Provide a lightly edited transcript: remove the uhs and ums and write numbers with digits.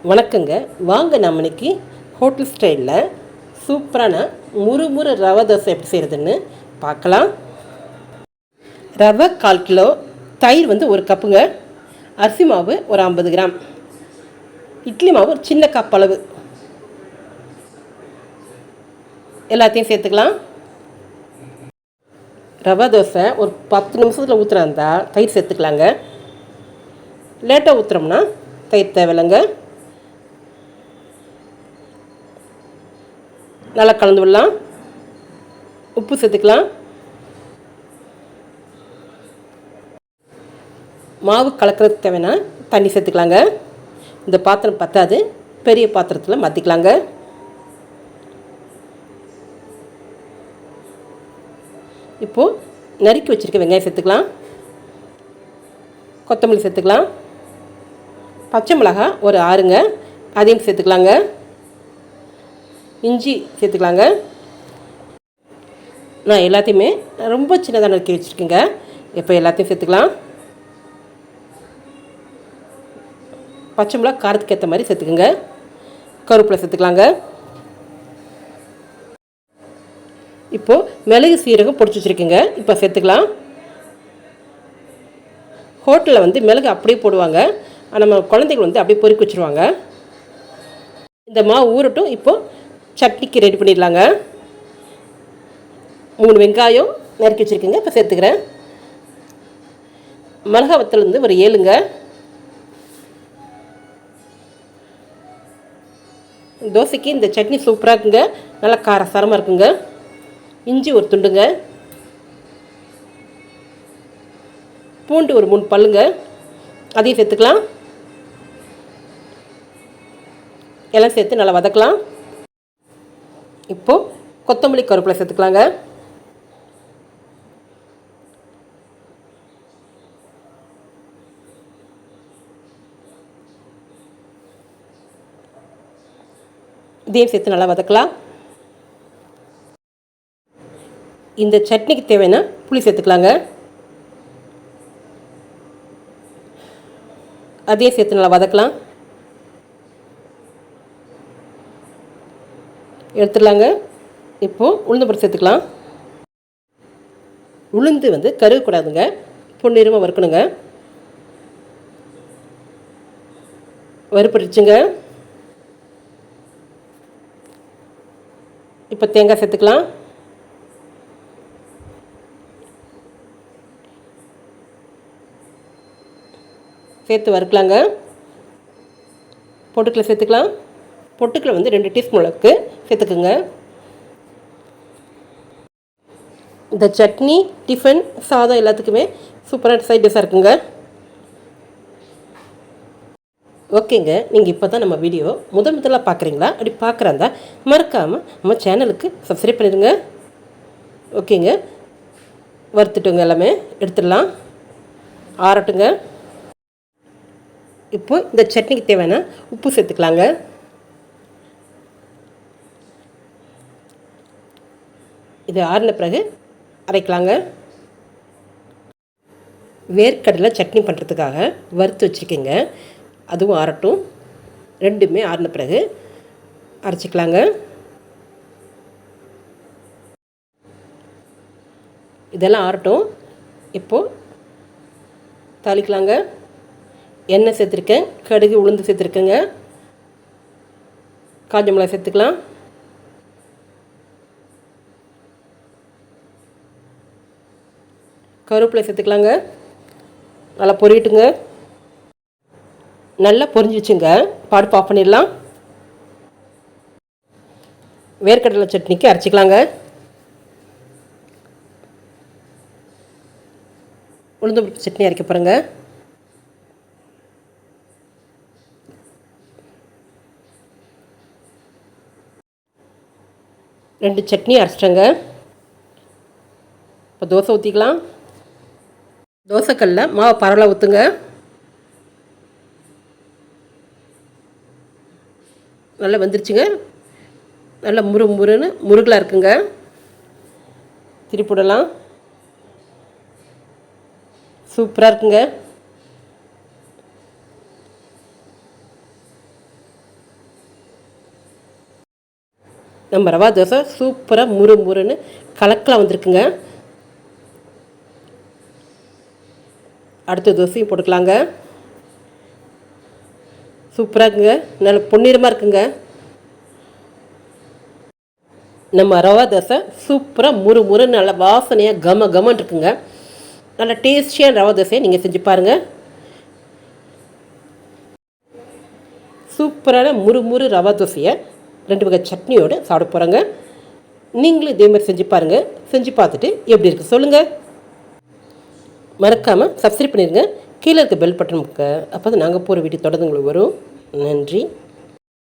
வணக்கங்க. வாங்க நம்ம இன்னைக்கு ஹோட்டல் ஸ்டைலில் சூப்பரான முறுமுறு ரவை தோசை எப்படி செய்கிறதுன்னு பார்க்கலாம். ரவை 1/4 கிலோ, தயிர் வந்து 1 கப்புங்க, அரிசி மாவு ஒரு 50 கிராம், இட்லி மாவு ஒரு சின்ன கப் அளவு எல்லாத்தையும் சேர்த்துக்கலாம். ரவை தோசை ஒரு 10 நிமிஷத்தில் ஊற்றுறா இருந்தால் தயிர் சேர்த்துக்கலாங்க. லேட்டாக ஊற்றுறோம்னா தயிர் தேவையில்லைங்க. நல்லா கலந்து விடலாம். உப்பு சேர்த்துக்கலாம். மாவு கலக்கிறதுக்கு தேவைன்னா தண்ணி சேர்த்துக்கலாங்க. இந்த பாத்திரம் பத்தாது, பெரிய பாத்திரத்தில் மாற்றிக்கலாங்க. இப்போது நறுக்கி வச்சுருக்க வெங்காயம் சேர்த்துக்கலாம். கொத்தமல்லி சேர்த்துக்கலாம். பச்சை மிளகாய் ஒரு 6ங்க, அதையும் சேர்த்துக்கலாங்க. இஞ்சி சேர்த்துக்கலாங்க. நான் எல்லாத்தையுமே ரொம்ப சின்னதாக நறுக்கி வச்சுருக்கேங்க. இப்போ எல்லாத்தையும் சேர்த்துக்கலாம். பச்சை மிளகா காரத்துக்கு ஏற்ற மாதிரி சேர்த்துக்குங்க. கருவேப்பிலை சேர்த்துக்கலாங்க. இப்போது மிளகு சீரகம் பொடிச்சு வச்சுருக்கேங்க, இப்போ சேர்த்துக்கலாம். ஹோட்டலில் வந்து மிளகு அப்படியே போடுவாங்க, நம்ம குழந்தைகள் வந்து அப்படியே பொறுக்கி வச்சுருவாங்க. இந்த மாவு ஊறட்டும். இப்போது சட்னிக்கு ரெடி பண்ணிடலாங்க. 3 வெங்காயம் நறுக்கி வச்சுருக்கேங்க, இப்போ சேர்த்துக்கிறேன். மிளகா வத்தல் வந்து ஒரு 7ங்க. தோசைக்கு இந்த சட்னி சூப்பராக இருக்குங்க, நல்லா காரசாரமாக இருக்குங்க. இஞ்சி ஒரு துண்டுங்க. பூண்டு ஒரு 3 பல்லுங்க, அதையும் சேர்த்துக்கலாம். எல்லாம் சேர்த்து நல்லா வதக்கலாம். இப்போது கொத்தமல்லி கருவேப்பிலை சேர்த்துக்கலாங்க. இதையும் சேர்த்து நல்லா வதக்கலாம். இந்த சட்னிக்கு தேவையான புளி சேர்த்துக்கலாங்க. அதையும் சேர்த்து நல்லா வதக்கலாம். எடுத்துடலாங்க. இப்போது உளுந்து பருப்பு சேர்த்துக்கலாம். உளுந்து வந்து கருகக்கூடாதுங்க, பொன்னிறமாக வறுக்கணுங்க. வறுப்படிச்சுங்க. இப்போ தேங்காய் சேர்த்துக்கலாம். சேர்த்து வறுக்கலாங்க. பொட்டுக்கடலை சேர்த்துக்கலாம். பொட்டுக்கடலை வந்து 2 டீஸ்பூன் அளவுக்கு சேர்த்துக்குங்க. இந்த சட்னி டிஃபன் சாதம் எல்லாத்துக்குமே சூப்பரான சைட் டிஷ்ஷாக இருக்குங்க. ஓகேங்க, நீங்கள் இப்போ தான் நம்ம வீடியோ முதலாக பார்க்குறீங்களா? அப்படி பார்க்குறாந்தா மறக்காமல் நம்ம சேனலுக்கு சப்ஸ்கிரைப் பண்ணிடுங்க. ஓகேங்க, வறுத்துட்டுங்க, எல்லாமே எடுத்துடலாம், ஆறட்டுங்க. இப்போ இந்த சட்னிக்கு தேவையான உப்பு சேர்த்துக்கலாங்க. இது ஆறின பிறகு அரைக்கலாங்க. வேர்க்கடலை சட்னி பண்ணுறதுக்காக வறுத்து வச்சுருக்கேங்க, அதுவும் ஆறட்டும். ரெண்டுமே ஆறின பிறகு அரைச்சிக்கலாங்க. இதெல்லாம் ஆறட்டும். இப்போது தாளிக்கலாங்க. எண்ணெய் சேர்த்துருக்கேன், கடுகு உளுந்து சேர்த்துருக்கேங்க. காஞ்ச மிளகாய் சேர்த்துக்கலாம். கருவேப்பிலை சேர்த்துக்கலாங்க. நல்லா பொரியட்டுங்க. நல்லா பொரிஞ்சிச்சுங்க, அடுப்பு ஆஃப் பண்ணிடலாம். வேர்க்கடலை சட்னிக்கு அரைச்சிக்கலாங்க. உளுந்து பருப்பு சட்னி அரைக்க போகிறேங்க. ரெண்டு சட்னி அரைச்சிட்டேங்க. இப்போ தோசை ஊற்றிக்கலாம். தோசைக்கல்லில் மாவு பரவலாக ஊற்றுங்க. நல்லா வெந்துருச்சுங்க. நல்லா முறுன்னு முருகலாக இருக்குங்க. திருப்பிடலாம். சூப்பராக இருக்குங்க. நம்ம ரவா தோசை சூப்பராக முறுமுறுன்னு கலக்கலாம் வந்திருக்குங்க. அடுத்த தோசையும் போட்டுக்கலாங்க. சூப்பராக இருக்குங்க, நல்ல பொன்னிறமாக இருக்குங்க. நம்ம ரவா தோசை சூப்பராக முறுமுறுன்னு நல்ல வாசனையாக கமன்னு இருக்குங்க. நல்ல டேஸ்டியான ரவா தோசையை நீங்கள் செஞ்சு பாருங்கள். சூப்பரான முறுமுறு ரவா தோசையை 2 வகை சட்னியோடு சாப்பிட போகிறோங்க. நீங்களும் இதேமாதிரி செஞ்சு பாருங்கள். செஞ்சு பார்த்துட்டு எப்படி இருக்குது சொல்லுங்கள். மறக்காமல் சப்ஸ்கிரைப் பண்ணிடுங்க. கீழே இருக்க பெல் பட்டன் முக்க அப்போ தான் நாங்கள் போகிற வீடியோ தொடர்ந்து உங்களுக்கு வரும். நன்றி.